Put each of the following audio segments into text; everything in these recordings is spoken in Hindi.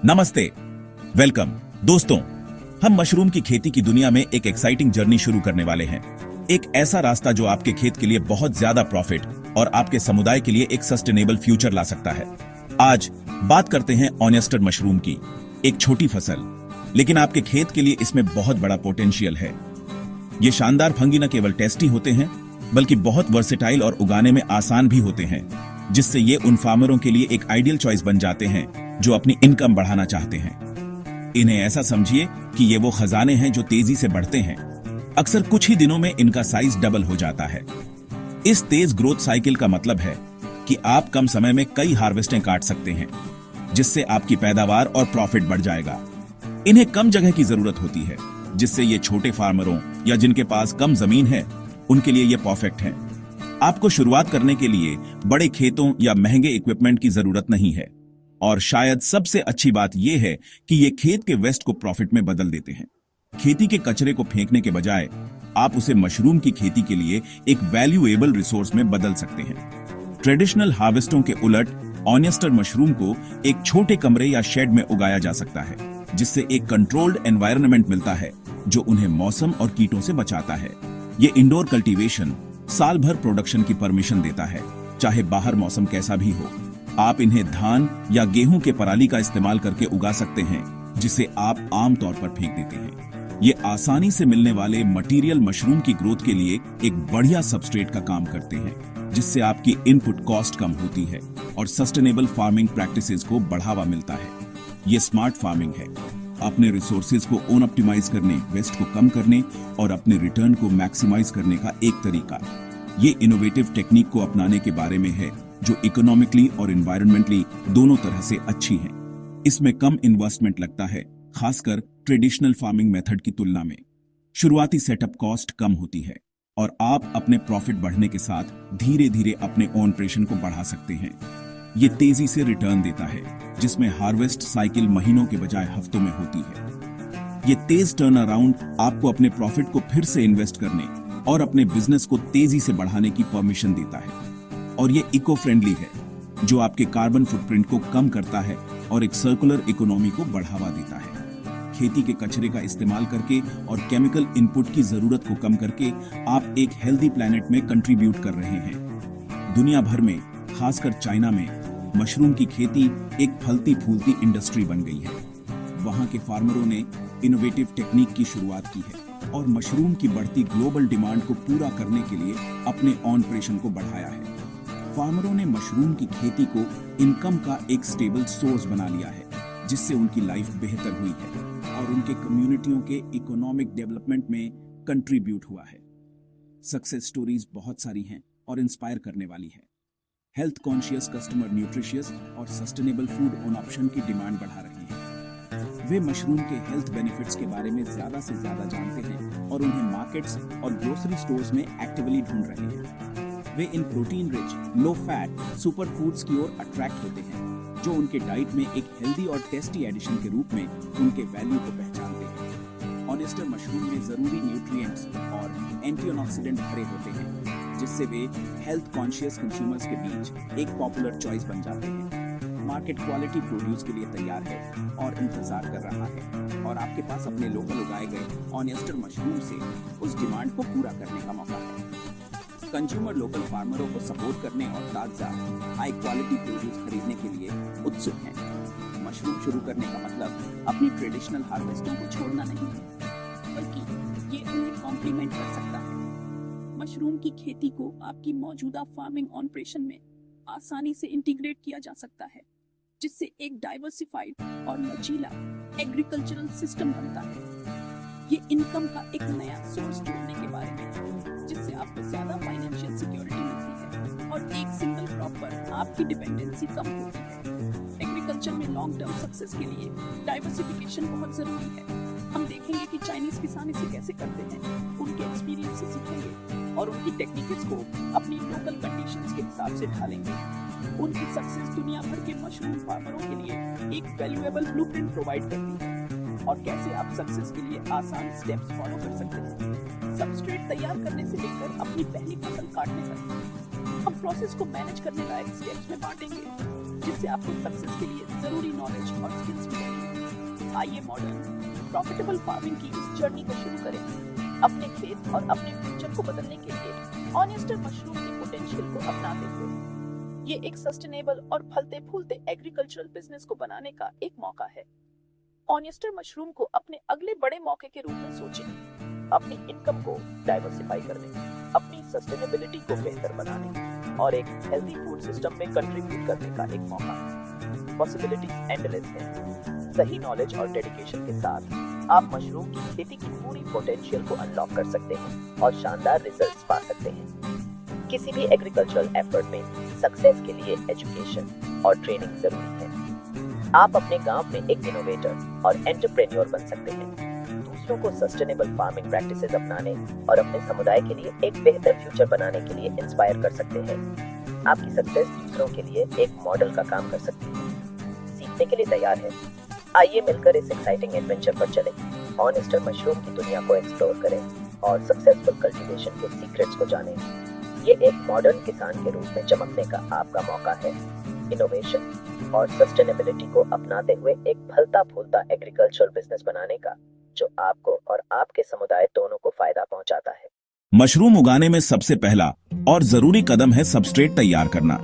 नमस्ते, वेलकम दोस्तों। हम मशरूम की खेती की दुनिया में एक एक्साइटिंग जर्नी शुरू करने वाले हैं। एक ऐसा रास्ता जो आपके खेत के लिए बहुत ज्यादा प्रॉफिट और आपके समुदाय के लिए एक सस्टेनेबल फ्यूचर ला सकता है। आज बात करते हैं ऑयस्टर मशरूम की, एक छोटी फसल, लेकिन आपके खेत के लिए इसमें बहुत बड़ा पोटेंशियल है। ये शानदार फंगी न केवल टेस्टी होते हैं, बल्कि बहुत वर्सेटाइल और उगाने में आसान भी होते हैं, जिससे ये उन फार्मरों के लिए एक आइडियल चॉइस बन जाते हैं जो अपनी इनकम बढ़ाना चाहते हैं। इन्हें ऐसा समझिए कि ये वो खजाने हैं जो तेजी से बढ़ते हैं। अक्सर कुछ ही दिनों में इनका साइज डबल हो जाता है। इस तेज ग्रोथ साइकिल का मतलब है कि आप कम समय में कई हार्वेस्टें काट सकते हैं, जिससे आपकी पैदावार और प्रॉफिट बढ़ जाएगा। इन्हें कम जगह की जरूरत होती है, जिससे ये छोटे फार्मरों या जिनके पास कम जमीन है उनके लिए ये परफेक्ट है। आपको शुरुआत करने के लिए बड़े खेतों या महंगे इक्विपमेंट की जरूरत नहीं है, और शायद सबसे अच्छी बात यह है कि ये खेत के वेस्ट को प्रॉफिट में बदल देते हैं। खेती के कचरे को फेंकने के बजाय आप उसे मशरूम की खेती के लिए एक वैल्यूएबल रिसोर्स में बदल सकते हैं। ट्रेडिशनल हार्वेस्टों के उलट ऑयस्टर मशरूम को एक छोटे कमरे या शेड में उगाया जा सकता है, जिससे एक कंट्रोल्ड एनवायरनमेंट मिलता है जो उन्हें मौसम और कीटों से बचाता है। ये इंडोर कल्टीवेशन साल भर प्रोडक्शन की परमिशन देता है, चाहे बाहर मौसम कैसा भी हो। आप इन्हें धान या गेहूं के पराली का इस्तेमाल करके उगा सकते हैं, जिसे आप आमतौर पर फेंक देते हैं। ये आसानी से मिलने वाले मटेरियल मशरूम की ग्रोथ के लिए एक बढ़िया सबस्ट्रेट का काम करते हैं, जिससे आपकी इनपुट कॉस्ट कम होती है और सस्टेनेबल फार्मिंग प्रैक्टिसेस को बढ़ावा मिलता है। ये स्मार्ट फार्मिंग है, अपने रिसोर्सेज को ओन ऑप्टिमाइज करने, वेस्ट को कम करने और अपने रिटर्न को मैक्सिमाइज करने का एक तरीका। ये इनोवेटिव टेक्निक को अपनाने के बारे में है जो इकोनॉमिकली और एनवायरमेंटली दोनों तरह से अच्छी है। इसमें कम इन्वेस्टमेंट लगता है, खासकर ट्रेडिशनल फार्मिंग मेथड की तुलना में। शुरुआती सेटअप कॉस्ट कम होती है और आप अपने प्रॉफिट बढ़ने के साथ धीरे धीरे अपने ओन ऑपरेशन को बढ़ा सकते हैं। ये तेजी से रिटर्न देता है, जिसमें हार्वेस्ट साइकिल महीनों के बजाय हफ्तों में होती है। ये तेज टर्न अराउंड आपको अपने प्रॉफिट को फिर से इन्वेस्ट करने और अपने बिजनेस को तेजी से बढ़ाने की परमिशन देता है। और ये इको फ्रेंडली है, जो आपके कार्बन फुटप्रिंट को कम करता है और एक सर्कुलर इकोनॉमी को बढ़ावा देता है। खेती के कचरे का इस्तेमाल करके और केमिकल इनपुट की जरूरत को कम करके आप एक हेल्दी प्लैनेट में कंट्रीब्यूट कर रहे हैं। दुनिया भर में, खासकर चाइना में, मशरूम की खेती एक फलती फूलती इंडस्ट्री बन गई है। वहां के फार्मरों ने इनोवेटिव टेक्निक की शुरुआत की है और मशरूम की बढ़ती ग्लोबल डिमांड को पूरा करने के लिए अपने ऑन ऑपरेशन को बढ़ाया है। फार्मरों ने मशरूम की खेती को इनकम का एक स्टेबल सोर्स बना लिया है, जिससे उनकी लाइफ बेहतर हुई है और उनके कम्युनिटियों के इकोनॉमिक डेवलपमेंट में कंट्रीब्यूट हुआ है। सक्सेस स्टोरीज बहुत सारी हैं और इंस्पायर करने वाली है। हेल्थ कॉन्शियस कस्टमर न्यूट्रिशियस और सस्टेनेबल फूड ऑन ऑप्शन की डिमांड बढ़ा रहे हैं। वे मशरूम के हेल्थ बेनिफिट्स के बारे में ज्यादा से ज्यादा जानते हैं और उन्हें मार्केट्स और ग्रोसरी स्टोर्स में एक्टिवली ढूंढ रहे हैं। वे इन protein rich, low fat super foods की ओर अट्रैक्ट होते हैं, जो उनके डाइट में एक हेल्दी और टेस्टी एडिशन के रूप में उनके वैल्यू को पहचानते हैं। ऑयस्टर मशरूम में जरूरी न्यूट्रिएंट्स और एंटीऑक्सीडेंट भरे होते हैं, जिससे वे हेल्थ कॉन्शियस कंज्यूमर्स के बीच एक पॉपुलर चॉइस बन जाते हैं। मार्केट क्वालिटी प्रोड्यूस के लिए तैयार है और इंतजार कर रहा है, और आपके पास अपने लोकल उगाए गए ऑयस्टर मशरूम से उस डिमांड को पूरा करने का मौका है। कंज्यूमर लोकल फार्मरों को सपोर्ट करने और ताजा हाई क्वालिटी प्रोड्यूस खरीदने के लिए उत्सुक हैं। मशरूम शुरू करने का मतलब अपनी ट्रेडिशनल हार्वेस्टों को छोड़ना नहीं है, बल्कि ये उन्हें कॉम्प्लीमेंट कर सकता है। मशरूम की खेती को आपकी मौजूदा फार्मिंग ऑपरेशन में आसानी से इंटीग्रेट किया जा सकता है, जिससे एक डाइवर्सिफाइड और लचीला एग्रीकल्चरल सिस्टम बनता है। ये इनकम का एक नया सोर्स जोड़ने के बारे में है, जिससे आपको ज्यादा फाइनेंशियल सिक्योरिटी मिलती है और एक सिंगल क्रॉप पर आपकी डिपेंडेंसी कम होती है। एग्रीकल्चर में लॉन्ग टर्म सक्सेस के लिए डाइवर्सिफिकेशन बहुत जरूरी है। हम देखेंगे कि चाइनीज किसान इसे कैसे करते हैं, उनके एक्सपीरियंस से सीखेंगे और उनकी टेक्निक्स को अपनी लोकल कंडीशंस के हिसाब से ढालेंगे। उनकी सक्सेस दुनिया भर के मशरूम फार्मरों के लिए एक वैल्यूएबल ब्लूप्रिंट प्रोवाइड करती है, और कैसे आप सक्सेस के लिए आसान स्टेप्स फॉलो कर सकते हैं। सबस्ट्रेट तैयार करने से लेकर अपनी पहली फसल काटने तक हम प्रोसेस को मैनेज करने लायक स्टेप्स में बांटेंगे, जिससे आपको सक्सेस के लिए जरूरी नॉलेज और स्किल्स मिलेंगे। आइए मॉडर्न प्रॉफिटेबल फार्मिंग की इस जर्नी को शुरू करें। अपने खेत और अपने फ्यूचर को बदलने के लिए ऑनेस्टर मशरूम के पोटेंशियल को अपनाते हुए ये एक सस्टेनेबल और फलते फूलते एग्रीकल्चरल बिजनेस को बनाने का एक मौका है। ऑनेस्टर मशरूम को अपने अगले बड़े मौके के रूप में सोचें, अपनी इनकम को डाइवर्सिफाई करने, अपनी सस्टेनेबिलिटी को बेहतर बनाने और एक हेल्दी फूड सिस्टम में कंट्रीब्यूट करने का एक मौका। पॉसिबिलिटीज एंडलेस है। सही नॉलेज और डेडिकेशन के साथ आप मशरूम की खेती की पूरी पोटेंशियल को अनलॉक कर सकते हैं और शानदार रिजल्ट्स पा सकते हैं। किसी भी एग्रीकल्चरल एफर्ट में सक्सेस के लिए एजुकेशन और ट्रेनिंग जरूरी है। आप अपने गांव में एक इनोवेटर और एंटरप्रेन्योर बन सकते हैं, दूसरों को सस्टेनेबल फार्मिंग प्रैक्टिसेस अपनाने और अपने समुदाय के लिए एक बेहतर फ्यूचर बनाने के लिए इंस्पायर कर सकते हैं। आपकी सक्सेस दूसरों के लिए एक मॉडल का काम कर सकती है। सीखने के लिए तैयार है? आइए मिलकर इस एक्साइटिंग एडवेंचर पर चलें। ऑनेस्टर मशरूम की दुनिया को एक्सप्लोर करें और सक्सेसफुल कल्टीवेशन के सीक्रेट्स को जानें। ये एक मॉडर्न किसान के रूप में चमकने का आपका मौका है। इनोवेशन और सस्टेनेबिलिटी को अपनाते हुए एक फलता फूलता एग्रीकल्चरल बिजनेस बनाने का, जो आपको और आपके समुदाय दोनों को फायदा पहुंचाता है। मशरूम उगाने में सबसे पहला और जरूरी कदम है सबस्ट्रेट तैयार करना।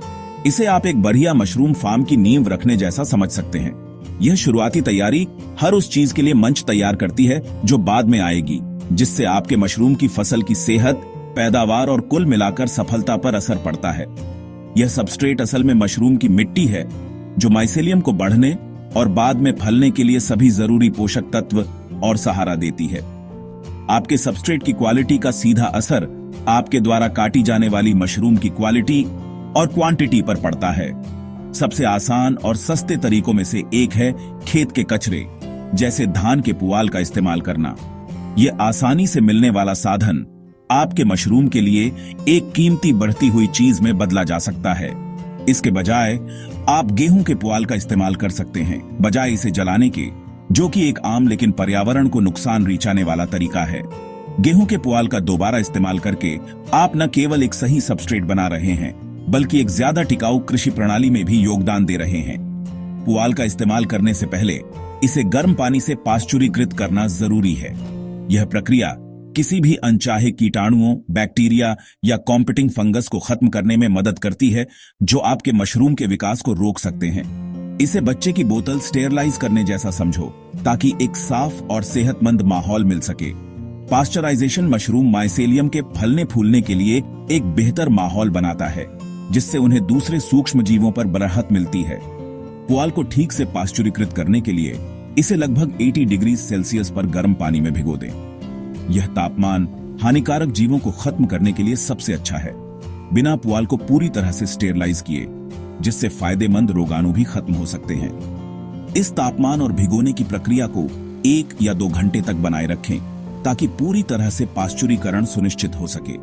इसे आप एक बढ़िया मशरूम फार्म की नींव रखने जैसा समझ सकते हैं। यह शुरुआती तैयारी हर उस चीज के लिए मंच तैयार करती है जो बाद में आएगी, जिससे आपके मशरूम की फसल की सेहत, पैदावार और कुल मिलाकर सफलता पर असर पड़ता है। यह सबस्ट्रेट असल में मशरूम की मिट्टी है, जो माइसेलियम को बढ़ने और बाद में फलने के लिए सभी जरूरी पोषक तत्व और सहारा देती है। आपके सबस्ट्रेट की क्वालिटी का सीधा असर आपके द्वारा काटी जाने वाली मशरूम की क्वालिटी और क्वांटिटी पर पड़ता है। सबसे आसान और सस्ते तरीकों में से एक है खेत के कचरे, जैसे धान के पुआल का इस्तेमाल करना। यह आसानी से मिलने वाला साधन आपके मशरूम के लिए एक कीमती बढ़ती हुई चीज में बदला जा सकता है। इसके बजाय आप गेहूं के पुआल का इस्तेमाल कर सकते हैं, बजाय इसे जलाने के, जो कि एक आम लेकिन पर्यावरण को नुकसान रिचाने वाला तरीका है। गेहूं के पुआल का दोबारा इस्तेमाल करके आप न केवल एक सही सबस्ट्रेट बना रहे हैं, बल्कि एक ज्यादा टिकाऊ कृषि प्रणाली में भी योगदान दे रहे हैं। पुआल का इस्तेमाल करने से पहले इसे गर्म पानी से पाश्चुरीकृत करना जरूरी है। यह प्रक्रिया किसी भी अनचाहे कीटाणुओं, बैक्टीरिया या कॉम्पिटिंग फंगस को खत्म करने में मदद करती है, जो आपके मशरूम के विकास को रोक सकते हैं। इसे बच्चे की बोतल स्टेरलाइज करने जैसा समझो, ताकि एक साफ और सेहतमंद माहौल मिल सके। पाश्चराइजेशन मशरूम माइसेलियम के फलने फूलने के लिए एक बेहतर माहौल बनाता है, जिससे उन्हें दूसरे सूक्ष्म जीवों पर राहत मिलती है। पुआल को ठीक से पाश्चुरीकृत करने के लिए इसे लगभग 80 डिग्री सेल्सियस पर गर्म पानी में भिगो दें। यह तापमान हानिकारक जीवों को खत्म करने के लिए सबसे अच्छा है, बिना पुआल को पूरी तरह से स्टेरलाइज किए, जिससे फायदेमंद रोगाणु भी खत्म हो सकते हैं। इस तापमान और भिगोने की प्रक्रिया को 1 या 2 घंटे तक बनाए रखें, ताकि पूरी तरह से पाश्चुरीकरण सुनिश्चित हो सके।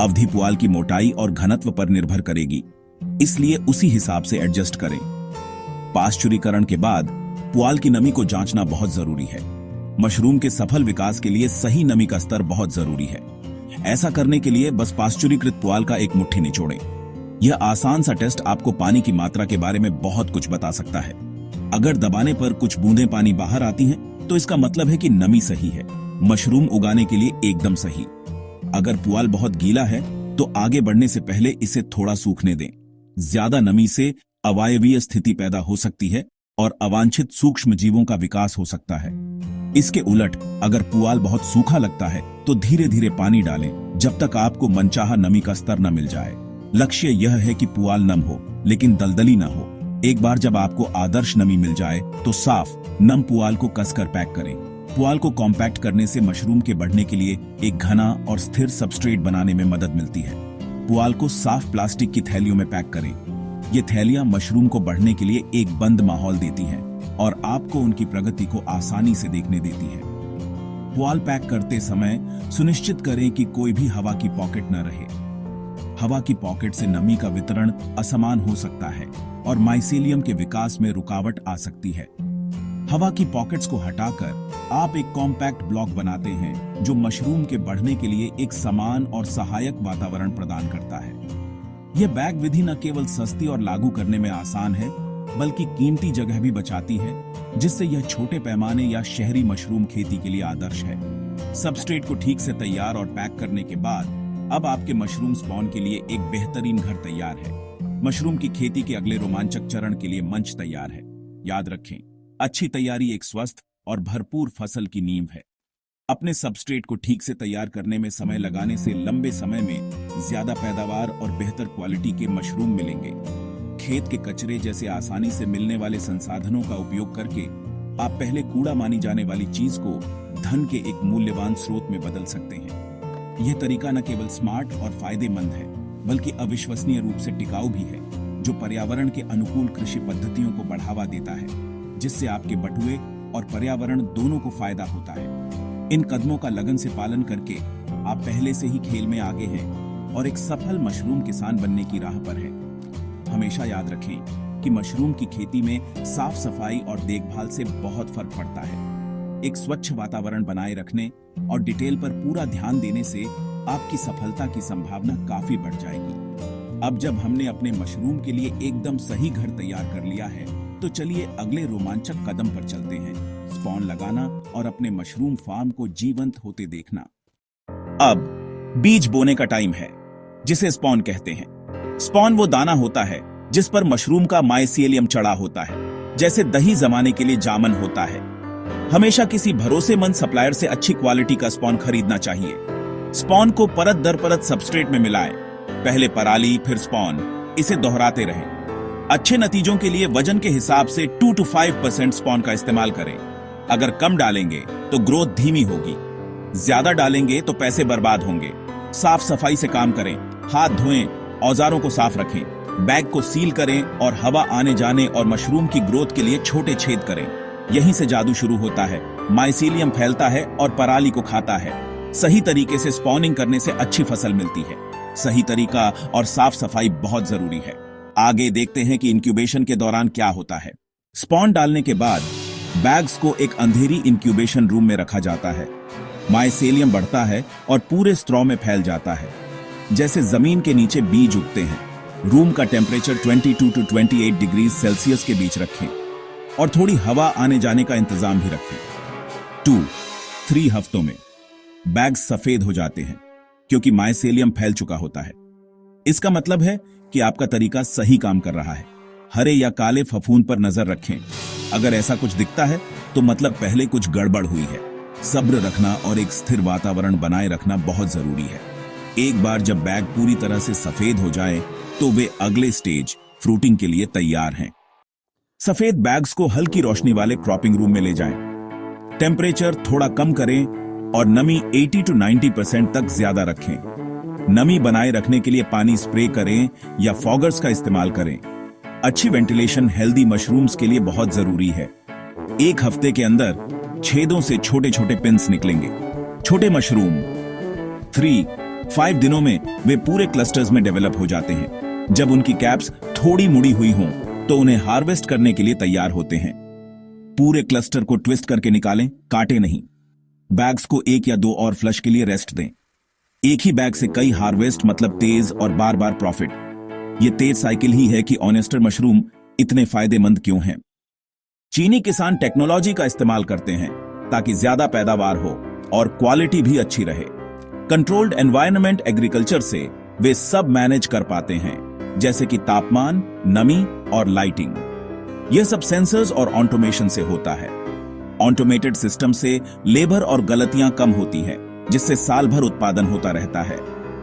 अवधि पुआल की मोटाई और घनत्व पर निर्भर करेगी, इसलिए उसी हिसाब से एडजस्ट करें। पाश्चुरीकरण के बाद पुआल की नमी को जांचना बहुत जरूरी है। मशरूम के सफल विकास के लिए सही नमी का स्तर बहुत जरूरी है। ऐसा करने के लिए बस पाश्चुरीकृत पुआल का एक मुट्ठी निचोड़ें। यह आसान सा टेस्ट आपको पानी की मात्रा के बारे में बहुत कुछ बता सकता है। अगर दबाने पर कुछ बूंदें पानी बाहर आती हैं, तो इसका मतलब है कि नमी सही है, मशरूम उगाने के लिए एकदम सही। अगर पुआल बहुत गीला है, तो आगे बढ़ने से पहले इसे थोड़ा सूखने दें। ज्यादा नमी से अवायवीय स्थिति पैदा हो सकती है और अवांछित सूक्ष्म जीवों का विकास हो सकता है। इसके उलट अगर पुआल बहुत सूखा लगता है, तो धीरे धीरे पानी डालें, जब तक आपको मनचाहा नमी का स्तर न मिल जाए। लक्ष्य यह है कि पुआल नम हो, लेकिन दलदली न हो। एक बार जब आपको आदर्श नमी मिल जाए, तो साफ नम पुआल को कसकर पैक करें। पुआल को कॉम्पैक्ट करने से मशरूम के बढ़ने के लिए एक घना और स्थिर सबस्ट्रेट बनाने में मदद मिलती है। पुआल को साफ प्लास्टिक की थैलियों में पैक करें। ये थैलियां मशरूम को बढ़ने के लिए एक बंद माहौल देती हैं और आपको उनकी प्रगति को आसानी से देखने देती है। पुआल पैक करते समय सुनिश्चित करें कि कोई भी हवा की पॉकेट न रहे। हवा की पॉकेट से नमी का वितरण असमान हो सकता है और माइसेलियम के विकास में रुकावट आ सकती है। हवा की पॉकेट्स को हटाकर आप एक कॉम्पैक्ट ब्लॉक बनाते हैं, जो मशरूम के बढ़ने के लिए एक समान और सहायक वातावरण प्रदान करता है। यह बैग विधि न केवल सस्ती और लागू करने में आसान है, बल्कि कीमती जगह भी बचाती है, जिससे यह छोटे पैमाने या शहरी मशरूम खेती के लिए आदर्श है। सबस्ट्रेट को ठीक से तैयार और पैक करने के बाद अब आपके मशरूम स्पॉन के लिए एक बेहतरीन घर तैयार है। मशरूम की खेती के अगले रोमांचक चरण के लिए मंच तैयार है। याद रखें, अच्छी तैयारी एक स्वस्थ और भरपूर फसल की नींव है। अपने सबस्ट्रेट को ठीक से तैयार करने में समय लगाने से लंबे समय में ज्यादा पैदावार और बेहतर क्वालिटी के मशरूम मिलेंगे। खेत के कचरे जैसे आसानी से मिलने वाले संसाधनों का उपयोग करके आप पहले कूड़ा मानी जाने वाली चीज को धन के एक मूल्यवान स्रोत में बदल सकते हैं। यह तरीका न केवल स्मार्ट और फायदेमंद है, बल्कि अविश्वसनीय रूप से टिकाऊ भी है, जो पर्यावरण के अनुकूल कृषि पद्धतियों को बढ़ावा देता है, जिससे आपके बटुए और पर्यावरण दोनों को फायदा होता है। इन कदमों का लगन से पालन करके आप पहले से ही खेल में आगे हैं और एक सफल मशरूम किसान बनने की राह पर हैं। हमेशा याद रखें कि मशरूम की खेती में साफ सफाई और देखभाल से बहुत फर्क पड़ता है। एक स्वच्छ वातावरण बनाए रखने और डिटेल पर पूरा ध्यान देने से आपकी सफलता की संभावना काफी बढ़ जाएगी। अब जब हमने अपने मशरूम के लिए एकदम सही घर तैयार कर लिया है, तो चलिए अगले रोमांचक कदम पर चलते हैं, स्पॉन लगाना और अपने मशरूम फार्म को जीवंत होते देखना। अब बीज बोने का टाइम है, जिसे स्पॉन कहते हैं। स्पॉन वो दाना होता है जिस पर मशरूम का माइसीलियम चढ़ा होता है, जैसे दही जमाने के लिए जामन होता है। हमेशा किसी भरोसेमंद सप्लायर से अच्छी क्वालिटी का स्पॉन खरीदना चाहिए। स्पॉन को परत दर परत सबस्ट्रेट में मिलाएं, पहले पराली फिर स्पॉन, इसे दोहराते रहें। अच्छे नतीजों के लिए वजन के हिसाब से 2 to 5% स्पॉन का इस्तेमाल करें। अगर कम डालेंगे तो ग्रोथ धीमी होगी, ज्यादा डालेंगे तो पैसे बर्बाद होंगे। साफ सफाई से काम करें, हाथ धोएं, औजारों को साफ रखें, बैग को सील करें और हवा आने जाने और मशरूम की ग्रोथ के लिए छोटे छेद करें। यहीं से जादू शुरू होता है। माइसीलियम फैलता है और पराली को खाता है। सही तरीके से स्पॉनिंग करने से अच्छी फसल मिलती है। सही तरीका और साफ सफाई बहुत जरूरी है। आगे देखते हैं कि इंक्यूबेशन के दौरान क्या होता है। स्पॉन डालने के बाद बैग्स को एक अंधेरी इंक्यूबेशन रूम में रखा जाता है। माइसीलियम बढ़ता है और पूरे स्ट्रॉ में फैल जाता है, जैसे जमीन के नीचे बीज उगते हैं। रूम का टेम्परेचर 22 to 28 डिग्री सेल्सियस के बीच रखें और थोड़ी हवा आने जाने का इंतजाम भी रखें। 2-3 हफ्तों में बैग्स सफेद हो जाते हैं, क्योंकि माइसीलियम फैल चुका होता है। इसका मतलब है कि आपका तरीका सही काम कर रहा है। हरे या काले फफूंद पर नजर रखें। अगर ऐसा कुछ दिखता है तो मतलब पहले कुछ गड़बड़ हुई है। सब्र रखना और एक स्थिर वातावरण बनाए रखना बहुत जरूरी है। एक बार जब बैग पूरी तरह से सफेद हो जाए तो वे अगले स्टेज फ्रूटिंग के लिए तैयार हैं। सफेद बैग्स को हल्की रोशनी वाले क्रॉपिंग रूम में ले जाएं। टेम्परेचर थोड़ा कम करें और नमी 80 to 90% तक ज्यादा रखें। नमी बनाए रखने के लिए पानी स्प्रे करें या फॉगर्स का इस्तेमाल करें। अच्छी वेंटिलेशन हेल्दी मशरूम्स के लिए बहुत जरूरी है। 1 हफ्ते के अंदर छेदों से छोटे छोटे पिंस निकलेंगे। छोटे मशरूम 3-5 दिनों में वे पूरे क्लस्टर्स में डेवलप हो जाते हैं। जब उनकी कैप्स थोड़ी मुड़ी हुई हों तो उन्हें हार्वेस्ट करने के लिए तैयार होते हैं। पूरे क्लस्टर को ट्विस्ट करके निकालें, काटे नहीं। बैग्स को 1 या 2 और फ्लश के लिए रेस्ट दें। एक ही बैग से कई हार्वेस्ट मतलब तेज और बार बार प्रॉफिट। ये तेज साइकिल ही है कि ऑनेस्टर मशरूम इतने फायदेमंद क्यों हैं। चीनी किसान टेक्नोलॉजी का इस्तेमाल करते हैं ताकि ज्यादा पैदावार हो और क्वालिटी भी अच्छी रहे। कंट्रोल्ड एनवायरनमेंट एग्रीकल्चर से वे सब मैनेज कर पाते हैं, जैसे कि तापमान, नमी और लाइटिंग। यह सब सेंसर्स और ऑटोमेशन से होता है। ऑटोमेटेड सिस्टम से लेबर और गलतियां कम होती हैं, जिससे साल भर उत्पादन होता रहता है।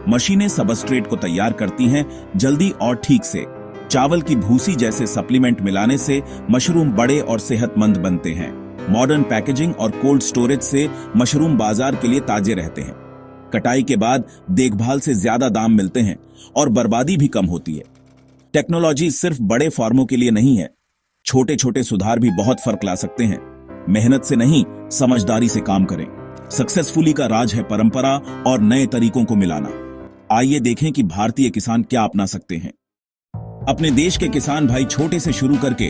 मशीनें सबस्ट्रेट को तैयार करती हैं जल्दी और ठीक से। चावल की भूसी जैसे सप्लीमेंट मिलाने से मशरूम बड़े और सेहतमंद बनते हैं। मॉडर्न पैकेजिंग और कोल्ड स्टोरेज से मशरूम बाजार के लिए ताजे रहते हैं। कटाई के बाद देखभाल से ज्यादा दाम मिलते हैं और बर्बादी भी कम होती है। टेक्नोलॉजी सिर्फ बड़े फार्मों के लिए नहीं है। छोटे छोटे सुधार भी बहुत फर्क ला सकते हैं। मेहनत से नहीं, समझदारी से काम करें। सक्सेसफुली का राज है परंपरा और नए तरीकों को मिलाना। आइए देखें कि भारतीय किसान क्या अपना सकते हैं। अपने देश के किसान भाई छोटे से शुरू करके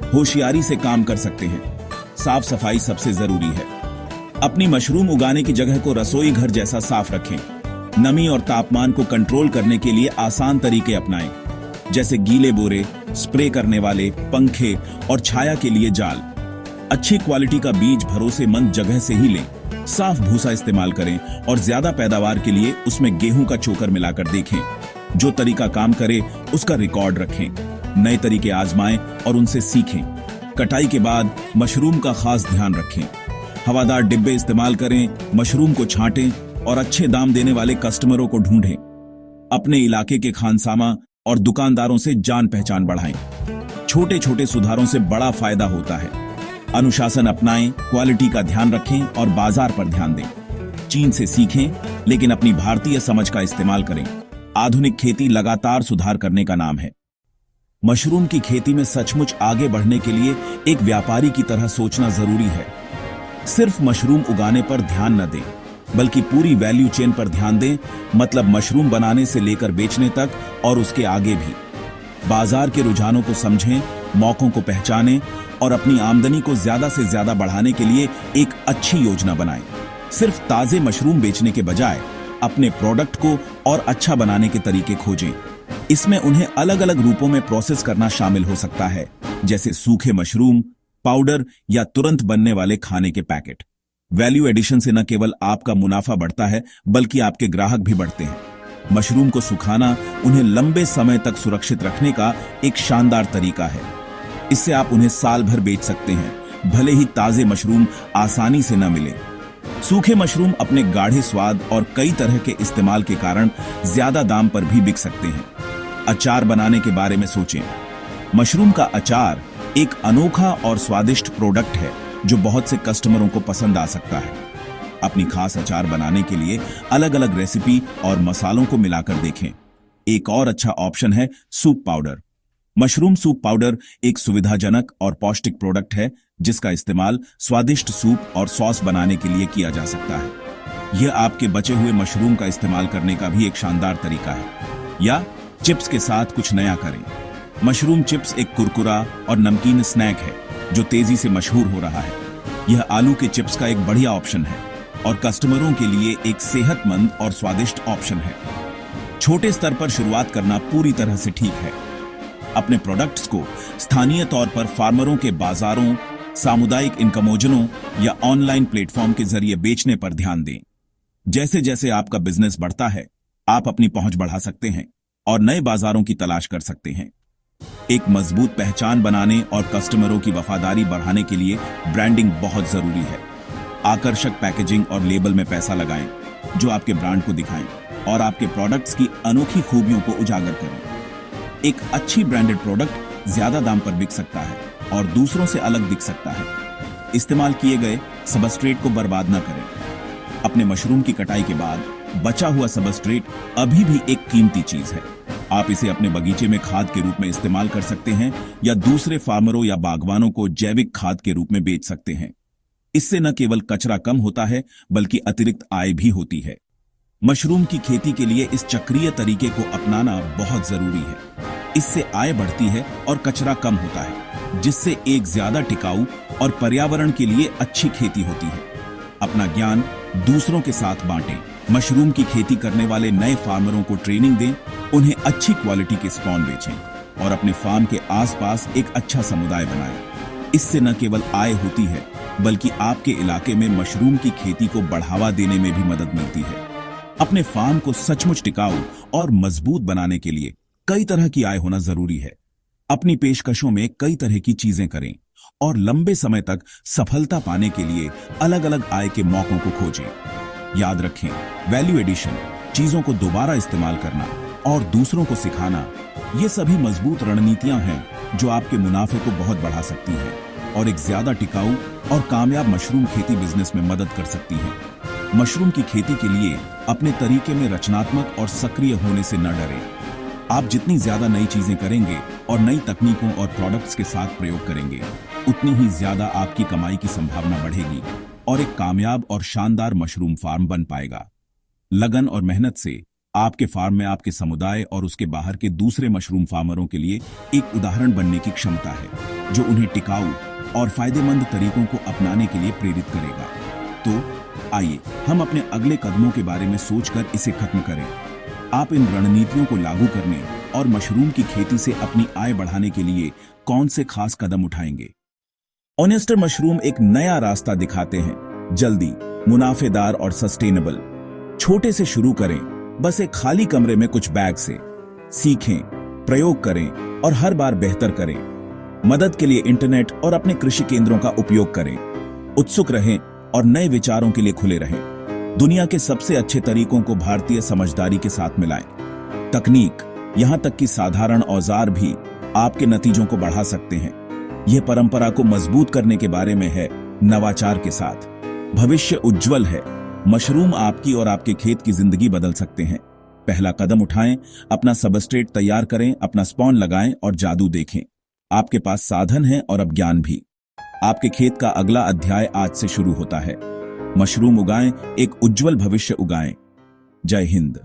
होशियारी से काम कर सकते हैं। साफ सफाई सबसे जरूरी है। अपनी मशरूम उगाने की जगह को रसोई घर जैसा साफ रखें। नमी और तापमान को कंट्रोल करने के लिए आसान तरीके अपनाएं, जैसे गीले बोरे, स्प्रे करने वाले, पंखे और छाया के लिए जाल। अच्छी क्वालिटी का बीज भरोसेमंद जगह से ही लें। साफ भूसा इस्तेमाल करें और ज्यादा पैदावार के लिए उसमें गेहूं का चोकर मिलाकर देखें। जो तरीका काम करे उसका रिकॉर्ड रखें। नए तरीके आजमाएं और उनसे सीखें। कटाई के बाद मशरूम का खास ध्यान रखें। हवादार डिब्बे इस्तेमाल करें, मशरूम को छांटें और अच्छे दाम देने वाले कस्टमरों को ढूंढें। अपने इलाके के खानसामा और दुकानदारों से जान पहचान बढ़ाएं। छोटे छोटे सुधारों से बड़ा फायदा होता है। अनुशासन अपनाएं, क्वालिटी का ध्यान रखें और बाजार पर ध्यान दें। चीन से सीखें लेकिन अपनी भारतीय समझ का इस्तेमाल करें। आधुनिक खेती लगातार सुधार करने का नाम है। मशरूम की खेती में सचमुच आगे बढ़ने के लिए एक व्यापारी की तरह सोचना जरूरी है। सिर्फ मशरूम उगाने पर ध्यान न दें, बल्कि पूरी वैल्यू चेन पर ध्यान दें, मतलब मशरूम बनाने से लेकर बेचने तक और उसके आगे भी। बाजार के रुझानों को समझें, मौकों को पहचानें और अपनी आमदनी को ज्यादा से ज्यादा बढ़ाने के लिए एक अच्छी योजना बनाएं। सिर्फ ताजे मशरूम बेचने के बजाय अपने प्रोडक्ट को और अच्छा बनाने के तरीके खोजें। इसमें उन्हें अलग अलग रूपों में प्रोसेस करना शामिल हो सकता है, जैसे सूखे मशरूम, पाउडर या तुरंत बनने वाले खाने के पैकेट। वैल्यू एडिशन से न केवल आपका मुनाफा बढ़ता है, बल्कि आपके ग्राहक भी बढ़ते हैं। मशरूम को सुखाना उन्हें लंबे समय तक सुरक्षित रखने का एक शानदार तरीका है। इससे आप उन्हें साल भर बेच सकते हैं, भले ही ताजे मशरूम आसानी से न मिले। सूखे मशरूम अपने गाढ़े स्वाद और कई तरह के इस्तेमाल के कारण ज्यादा दाम पर भी बिक सकते हैं। अचार बनाने के बारे में सोचें। मशरूम का अचार एक अनोखा और स्वादिष्ट प्रोडक्ट है जो बहुत से कस्टमरों को पसंद आ सकता है। अपनी खास अचार बनाने के लिए अलग अलग रेसिपी और मसालों को मिलाकर देखें। एक और अच्छा ऑप्शन है soup powder. Mushroom soup powder एक सुविधाजनक और पौष्टिक प्रोडक्ट है जिसका इस्तेमाल स्वादिष्ट सूप और सॉस बनाने के लिए किया जा सकता है। यह आपके बचे हुए मशरूम का इस्तेमाल करने का भी एक शानदार तरीका है। या चिप्स के साथ कुछ नया करें। मशरूम चिप्स एक कुरकुरा और नमकीन स्नैक है जो तेजी से मशहूर हो रहा है। यह आलू के चिप्स का एक बढ़िया ऑप्शन है और कस्टमरों के लिए एक सेहतमंद और स्वादिष्ट ऑप्शन है। छोटे स्तर पर शुरुआत करना पूरी तरह से ठीक है। अपने प्रोडक्ट्स को स्थानीय तौर पर फार्मरों के बाजारों, सामुदायिक इनकमोजनों या ऑनलाइन प्लेटफॉर्म के जरिए बेचने पर ध्यान दें। जैसे जैसे आपका बिजनेस बढ़ता है, आप अपनी पहुंच बढ़ा सकते हैं और नए बाजारों की तलाश कर सकते हैं। एक मजबूत पहचान बनाने और कस्टमरों की वफादारी बढ़ाने के लिए ब्रांडिंग बहुत जरूरी है। आकर्षक पैकेजिंग और लेबल में पैसा लगाएं जो आपके ब्रांड को दिखाएं और आपके प्रोडक्ट्स की अनोखी खूबियों को उजागर करें। एक अच्छी ब्रांडेड प्रोडक्ट ज्यादा दाम पर बिक सकता है और दूसरों से अलग दिख सकता है। इस्तेमाल किए गए सबस्ट्रेट को बर्बाद न करें। अपने मशरूम की कटाई के बाद बचा हुआ सबस्ट्रेट अभी भी एक कीमती चीज है। आप इसे अपने बगीचे में खाद के रूप में इस्तेमाल कर सकते हैं या दूसरे फार्मरों या बागवानों को जैविक खाद के रूप में बेच सकते हैं। इससे न केवल कचरा कम होता है बल्कि अतिरिक्त आय भी होती है। मशरूम की खेती के लिए इस चक्रीय तरीके को अपनाना बहुत जरूरी है। इससे आय बढ़ती है और कचरा कम होता है, जिससे एक ज्यादा टिकाऊ और पर्यावरण के लिए अच्छी खेती होती है। अपना ज्ञान दूसरों के साथ बांटें। मशरूम की खेती करने वाले नए फार्मरों को ट्रेनिंग दें, उन्हें अच्छी क्वालिटी के स्पॉन बेचें और अपने फार्म के आसपास एक अच्छा समुदाय बनाएं। इससे न केवल आय होती है बल्कि आपके इलाके में मशरूम की खेती को बढ़ावा देने में भी मदद मिलती है। अपने फार्म को सचमुच टिकाऊ और मजबूत बनाने के लिए कई तरह की आय होना जरूरी है। अपनी पेशकशों में कई तरह की चीजें करें और लंबे समय तक सफलता पाने के लिए अलग अलग आय के मौकों को खोजें। याद रखें, वैल्यू एडिशन, चीजों को दोबारा इस्तेमाल करना और दूसरों को सिखाना, ये सभी मजबूत रणनीतियां हैं जो आपके मुनाफे को बहुत बढ़ा सकती हैं और एक ज्यादा टिकाऊ और कामयाब मशरूम खेती बिजनेस में मदद कर सकती हैं। मशरूम की खेती के लिए अपने तरीके में रचनात्मक और सक्रिय होने से न डरें। आप जितनी ज्यादा नई चीजें करेंगे और नई तकनीकों और प्रोडक्ट्स के साथ प्रयोग करेंगे, उतनी ही ज्यादा आपकी कमाई की संभावना बढ़ेगी और एक कामयाब और शानदार मशरूम फार्म बन पाएगा। लगन और मेहनत से आपके फार्म में आपके समुदाय और उसके बाहर के दूसरे मशरूम फार्मरों के लिए एक उदाहरण बनने की क्षमता है, जो उन्हें टिकाऊ और फायदेमंद तरीकों को अपनाने के लिए प्रेरित करेगा। तो आइए हम अपने अगले कदमों के बारे में सोचकर इसे खत्म करें। आप इन रणनीतियों को लागू करने और मशरूम की खेती से अपनी आय बढ़ाने के लिए कौन से खास कदम उठाएंगे। ऑनेस्टर मशरूम एक नया रास्ता दिखाते हैं, जल्दी, मुनाफेदार और सस्टेनेबल। छोटे से शुरू करें, बस एक खाली कमरे में कुछ बैग से। सीखें, प्रयोग करें और हर बार बेहतर करें। मदद के लिए इंटरनेट और अपने कृषि केंद्रों का उपयोग करें। उत्सुक रहें और नए विचारों के लिए खुले रहें। दुनिया के सबसे अच्छे तरीकों को भारतीय समझदारी के साथ मिलाएं। तकनीक, यहां तक कि साधारण औजार भी आपके नतीजों को बढ़ा सकते हैं। यह परंपरा को मजबूत करने के बारे में है, नवाचार के साथ। भविष्य उज्जवल है। मशरूम आपकी और आपके खेत की जिंदगी बदल सकते हैं। पहला कदम उठाएं, अपना सबस्ट्रेट तैयार करें, अपना स्पॉन लगाएं और जादू देखें। आपके पास साधन है और अब ज्ञान भी। आपके खेत का अगला अध्याय आज से शुरू होता है। मशरूम उगाएं, एक उज्जवल भविष्य उगाएं। जय हिंद।